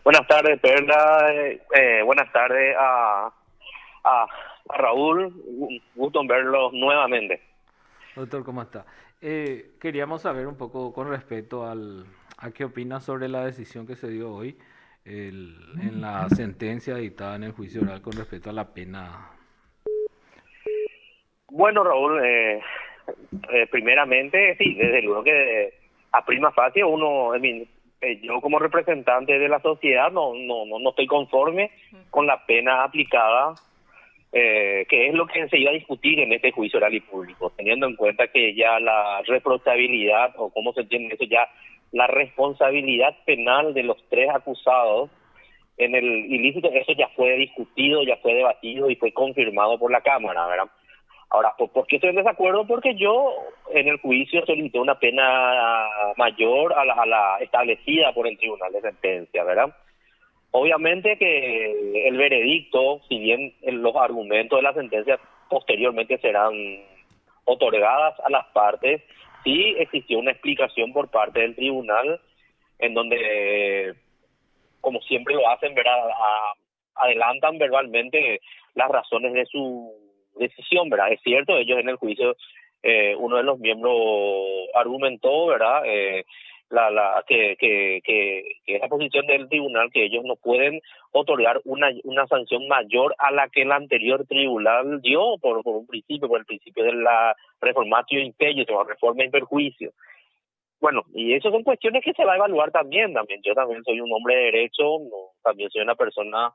Buenas tardes, Perla. Buenas tardes a Raúl. Un gusto en verlos nuevamente. Doctor, ¿cómo está? Queríamos saber un poco con respecto a qué opina sobre la decisión que se dio hoy en la sentencia dictada en el juicio oral con respecto a la pena. Bueno, Raúl, primeramente, sí, desde luego que a prima facie yo como representante de la sociedad no estoy conforme con la pena aplicada, que es lo que se iba a discutir en este juicio oral y público, teniendo en cuenta que ya la reprochabilidad, o cómo se entiende eso, ya la responsabilidad penal de los tres acusados en el ilícito, eso ya fue discutido, ya fue debatido y fue confirmado por la Cámara, ¿verdad? Ahora, ¿por qué estoy en desacuerdo? Porque yo en el juicio solicité una pena mayor a la establecida por el Tribunal de Sentencia, ¿verdad? Obviamente que el veredicto, si bien los argumentos de la sentencia posteriormente serán otorgadas a las partes, sí existió una explicación por parte del tribunal en donde, como siempre lo hacen, ¿verdad? Adelantan verbalmente las razones de su decisión, ¿verdad? Es cierto, ellos en el juicio, uno de los miembros argumentó, ¿verdad? Que esa posición del tribunal, que ellos no pueden otorgar una sanción mayor a la que el anterior tribunal dio por el principio de la reformatio imperio, o reforma en perjuicio. Bueno, y eso son cuestiones que se va a evaluar también. Yo también soy un hombre de derecho, también soy una persona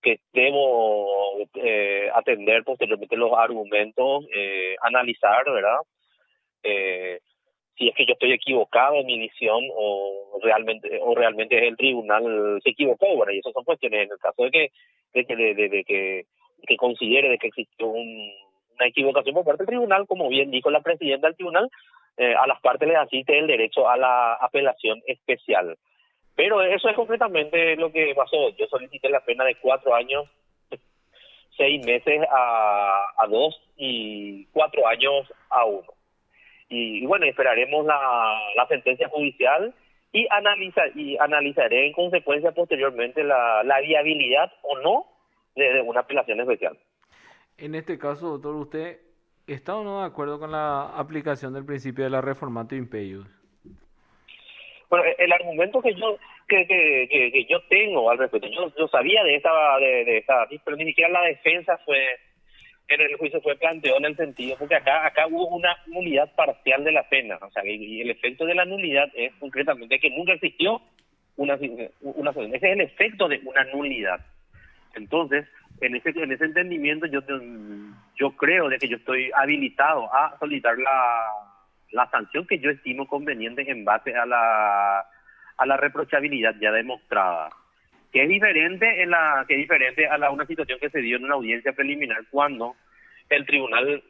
que debo atender posteriormente los argumentos, analizar, ¿verdad? Eh, si es que yo estoy equivocado en mi visión o realmente el tribunal se equivocó, ¿verdad? Y esas son cuestiones en el caso de que considere de que existió una equivocación por parte del tribunal, como bien dijo la presidenta del tribunal, a las partes les asiste el derecho a la apelación especial. Pero eso es concretamente lo que pasó. Yo solicité la pena de 4 años, 6 meses a 2 y 4 años a 1. Y bueno, esperaremos la sentencia judicial y analizaré en consecuencia posteriormente la viabilidad o no de una apelación especial. En este caso, doctor, ¿usted está o no de acuerdo con la aplicación del principio de la reformatio impeius? Bueno, el argumento que yo tengo al respecto, yo sabía de esta, pero ni siquiera la defensa en el juicio fue planteado en el sentido, porque acá hubo una nulidad parcial de la pena, o sea, y el efecto de la nulidad es concretamente que nunca existió ese es el efecto de una nulidad. Entonces, en ese entendimiento yo creo de que yo estoy habilitado a solicitar la sanción que yo estimo conveniente en base a la reprochabilidad ya demostrada, que es diferente a una situación que se dio en una audiencia preliminar cuando el tribunal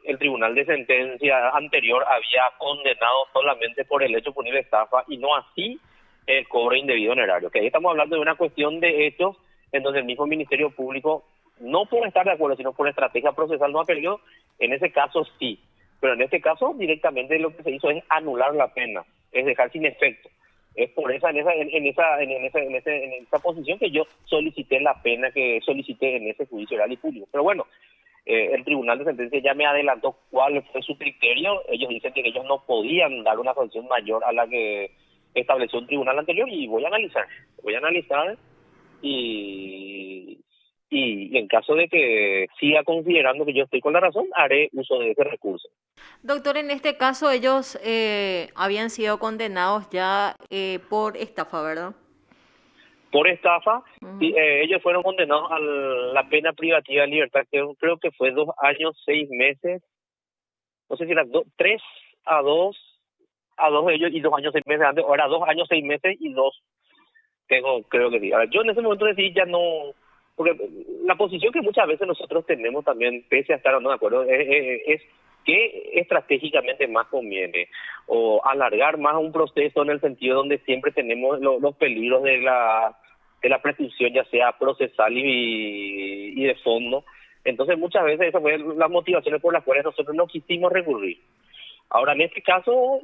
de sentencia anterior había condenado solamente por el hecho de poner estafa y no así el cobro indebido en erario. Que ahí estamos hablando de una cuestión de hechos en donde el mismo Ministerio Público, no por estar de acuerdo, sino por estrategia procesal no apeló. En ese caso sí, pero en este caso directamente lo que se hizo es anular la pena, es dejar sin efecto. Es por en esa posición que yo solicité la pena que solicité en ese juicio oral y público. Pero bueno, el tribunal de sentencia ya me adelantó cuál fue su criterio. Ellos dicen que ellos no podían dar una sanción mayor a la que estableció un tribunal anterior, y voy a analizar y, y en caso de que siga considerando que yo estoy con la razón, haré uso de ese recurso. Doctor, en este caso ellos habían sido condenados ya por estafa, ¿verdad? Por estafa, y, Ujú. ellos fueron condenados a la pena privativa de libertad, que creo que fue 2 años, 6 meses, no sé si era 3 a 2 ellos y 2 años, 6 meses antes, o era 2 años, 6 meses y dos, creo que sí. A ver, yo en ese momento decidí ya no, porque la posición que muchas veces nosotros tenemos también, pese a estar o no de acuerdo, es que estratégicamente más conviene, o alargar más un proceso en el sentido donde siempre tenemos los peligros de la prescripción, ya sea procesal y de fondo. Entonces muchas veces esas fueron las motivaciones por las cuales nosotros no quisimos recurrir. Ahora, en este caso,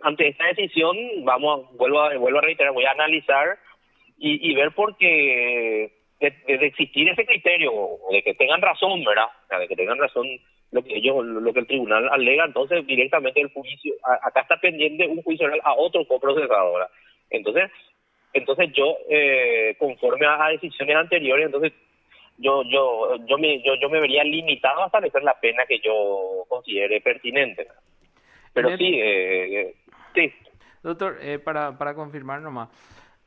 ante esta decisión, vuelvo a reiterar, voy a analizar y ver por qué de existir ese criterio, o de que tengan razón, ¿verdad? O sea, de que tengan razón lo que el tribunal alega, entonces directamente el juicio, acá está pendiente un juicio oral a otro coprocesado, ¿verdad? Entonces yo, conforme a decisiones anteriores, entonces yo me vería limitado a establecer la pena que yo considere pertinente. Pero sí, sí. Doctor, para confirmar nomás,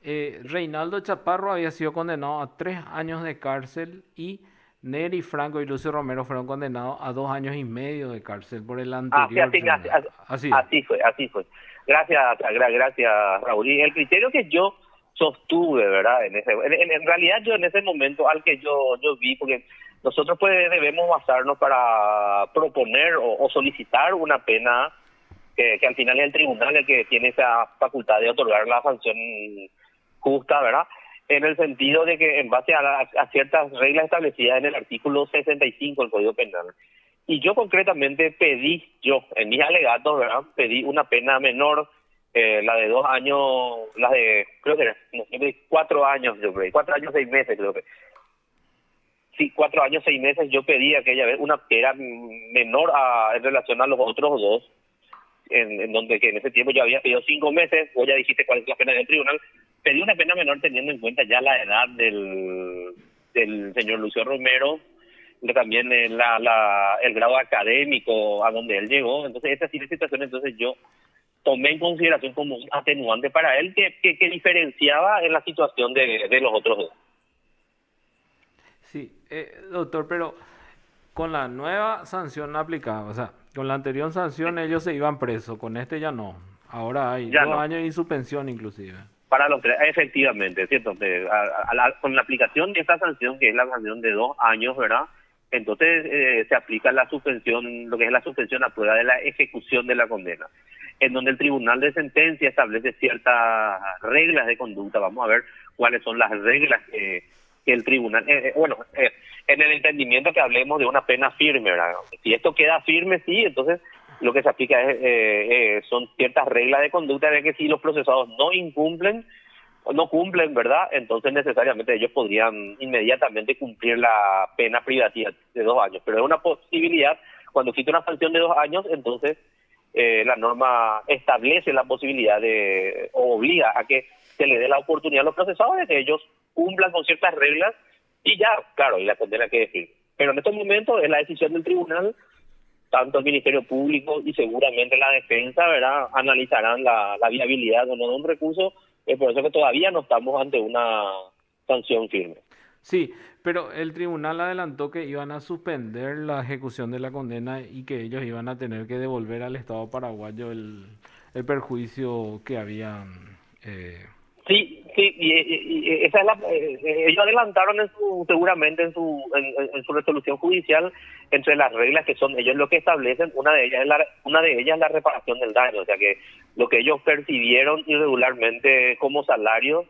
Reinaldo Chaparro había sido condenado a 3 años de cárcel y Neri Franco y Lucio Romero fueron condenados a 2 años y medio de cárcel por el anterior tribunal. Así fue. Gracias, Raúl. Y el criterio que yo sostuve, ¿verdad? En realidad yo en ese momento al que yo vi, porque nosotros pues debemos basarnos para proponer o solicitar una pena que al final es el tribunal el que tiene esa facultad de otorgar la sanción justa, ¿verdad? En el sentido de que en base a ciertas reglas establecidas en el artículo 65 del Código Penal. Y yo concretamente en mis alegatos, ¿verdad? Pedí una pena menor, la de 2 años, creo que era, no sé, 4 años, yo creo, 4 años, 6 meses, creo que. Sí, 4 años, 6 meses yo pedí aquella vez una que era menor en relación a los otros dos, en donde que en ese tiempo yo había pedido 5 meses, vos ya dijiste cuál es la pena del tribunal, pedí una pena menor teniendo en cuenta ya la edad del señor Lucio Romero, también el grado académico a donde él llegó. Entonces esa situación, entonces yo tomé en consideración como un atenuante para él que diferenciaba en la situación de los otros dos. Sí, doctor, pero con la nueva sanción aplicada, o sea, con la anterior sanción ellos se iban presos, con este ya no. Ahora hay ya 2 no. años y suspensión inclusive. Para los 3, efectivamente, ¿cierto? Con la aplicación de esta sanción, que es la sanción de 2 años, ¿verdad? Entonces se aplica la suspensión, lo que es la suspensión a prueba de la ejecución de la condena, en donde el tribunal de sentencia establece ciertas reglas de conducta. Vamos a ver cuáles son las reglas que el tribunal, en el entendimiento que hablemos de una pena firme, ¿verdad? Si esto queda firme, sí, entonces lo que se aplica son ciertas reglas de conducta de que si los procesados no cumplen, ¿verdad? Entonces necesariamente ellos podrían inmediatamente cumplir la pena privativa de 2 años. Pero es una posibilidad, cuando existe una sanción de 2 años, entonces la norma establece la posibilidad o obliga a que se le dé la oportunidad a los procesados de que ellos cumplan con ciertas reglas y ya, claro, y la condena que decir. Pero en estos momentos es la decisión del tribunal, tanto el Ministerio Público y seguramente la defensa, ¿verdad?, analizarán la viabilidad o no de un recurso. Es por eso que todavía no estamos ante una sanción firme. Sí, pero el tribunal adelantó que iban a suspender la ejecución de la condena y que ellos iban a tener que devolver al Estado paraguayo el perjuicio que habían. Sí, y esa es ellos adelantaron seguramente en su resolución judicial, entre las reglas que son ellos lo que establecen, una de ellas es la reparación del daño, o sea que lo que ellos percibieron irregularmente como salario,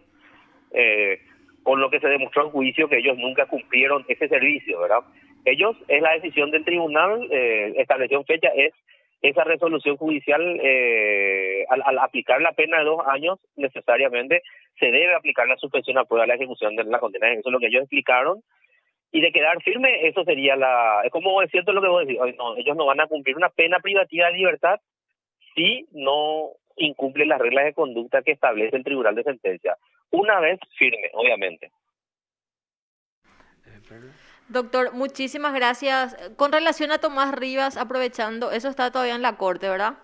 con lo que se demostró en juicio que ellos nunca cumplieron ese servicio, ¿verdad? Ellos, es la decisión del tribunal, estableció fecha, es esa resolución judicial, al aplicar la pena de 2 años, necesariamente se debe aplicar la suspensión a prueba de la ejecución de la condena. Eso es lo que ellos explicaron. Y de quedar firme, eso sería es como es cierto lo que vos decís, no, ellos no van a cumplir una pena privativa de libertad si no incumplen las reglas de conducta que establece el tribunal de sentencia. Una vez firme, obviamente. Doctor, muchísimas gracias. Con relación a Tomás Rivas, aprovechando, eso está todavía en la corte, ¿verdad?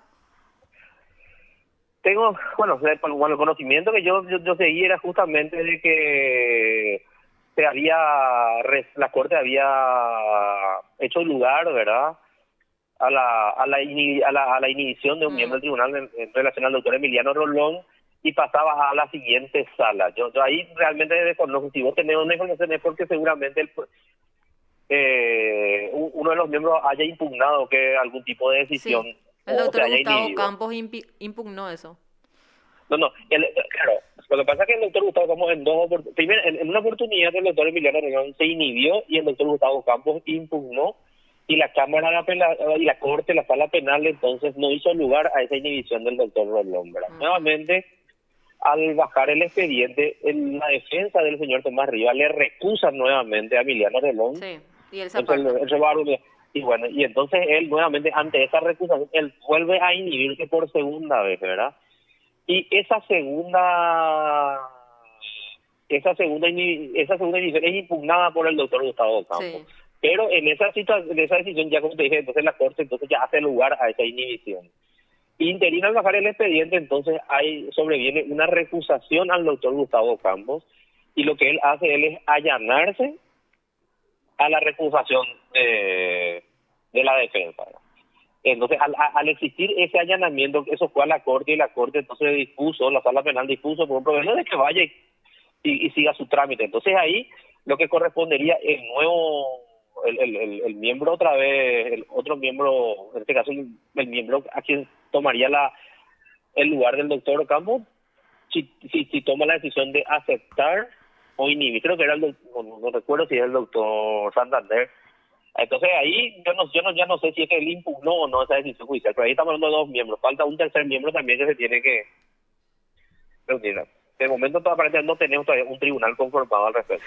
Tengo, el conocimiento que yo seguí era justamente de que la corte había hecho lugar, ¿verdad?, a la inhibición de un miembro del tribunal en relación al doctor Emiliano Rolón, y pasaba a la siguiente sala. Yo ahí realmente desconozco. Si vos tenés una información es porque seguramente uno de los miembros haya impugnado que algún tipo de decisión. Sí, el doctor haya Gustavo inhibido. Campos impugnó eso. No, claro, lo que pasa es que el doctor Gustavo Campos primero, en una oportunidad el doctor Emiliano Rolón se inhibió y el doctor Gustavo Campos impugnó, y la Cámara y la Corte, la Sala Penal, entonces no hizo lugar a esa inhibición del doctor Rolón, ¿verdad? Nuevamente, al bajar el expediente, en la defensa del señor Tomás Rivas le recusa nuevamente a Emiliano Rolón. Sí, y él se Entonces, aparta. él se va a argumentar. Y bueno, y entonces él nuevamente, ante esa recusación, él vuelve a inhibirse por segunda vez, ¿verdad? Y esa segunda inhibición es impugnada por el doctor Gustavo Campos. Sí. Pero en esa decisión, ya como te dije, entonces la Corte entonces ya hace lugar a esa inhibición. Interino al bajar el expediente, entonces sobreviene una recusación al doctor Gustavo Campos, y lo que él hace es allanarse a la recusación de la defensa. Entonces, al existir ese allanamiento, eso fue a la Corte, y la Corte entonces dispuso, la Sala Penal dispuso por un problema de que vaya y siga su trámite. Entonces ahí lo que correspondería el nuevo, el miembro otra vez, el otro miembro, en este caso el miembro a quien tomaría el lugar del doctor Campos, si toma la decisión de aceptar o inhibir, creo que era no recuerdo si era el doctor Santander. Entonces ahí ya no sé si es que él impugnó o no esa decisión judicial, pero ahí estamos hablando de dos miembros, falta un tercer miembro también que se tiene que reunir. De momento aparentemente no tenemos todavía un tribunal conformado al respecto.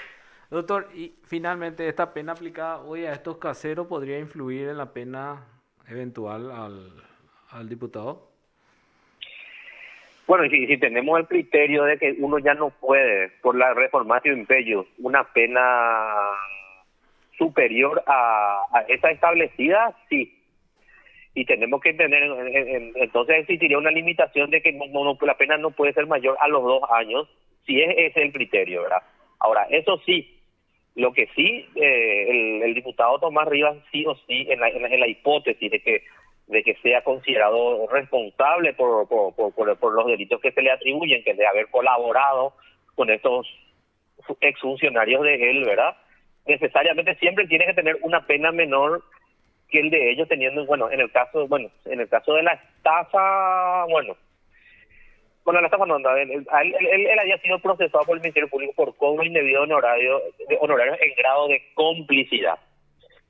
Doctor, y finalmente, ¿esta pena aplicada hoy a estos caseros podría influir en la pena eventual al diputado? Bueno, si tenemos el criterio de que uno ya no puede, por la reformatio imperio, una pena superior a esa establecida, sí. Y tenemos que tener, entonces existiría una limitación de que la pena no puede ser mayor a los 2 años, si es ese el criterio, ¿verdad? Ahora, eso sí, lo que sí, el diputado Tomás Rivas sí o sí, en la hipótesis de que sea considerado responsable por los delitos que se le atribuyen, que de haber colaborado con estos exfuncionarios de él, ¿verdad? Necesariamente siempre tiene que tener una pena menor que el de ellos, teniendo, en el caso de la estafa, la estafa no, él había sido procesado por el Ministerio Público por cobro indebido de honorarios en grado de complicidad,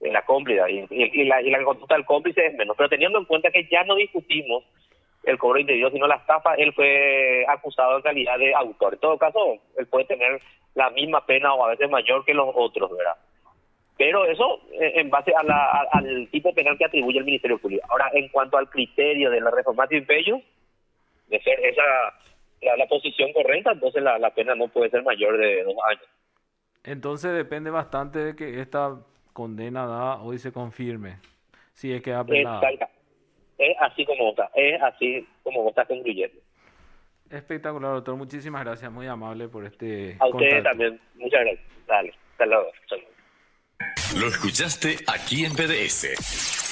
en la cómplicidad, y la conducta del cómplice es menos, pero teniendo en cuenta que ya no discutimos el cobro indebido, sino la estafa, él fue acusado en calidad de autor. En todo caso, él puede tener la misma pena o a veces mayor que los otros, ¿verdad? Pero eso en base al tipo penal que atribuye el Ministerio Público. Ahora, en cuanto al criterio de la reformatio imperio, de ser esa la posición correcta, entonces la pena no puede ser mayor de 2 años. Entonces depende bastante de que esta condena dada hoy se confirme, si es que es apelada. Es así como está concluyendo. Espectacular, doctor. Muchísimas gracias. Muy amable por este A ustedes contacto. también. Muchas gracias. Dale. Hasta luego. Lo escuchaste aquí en PDS.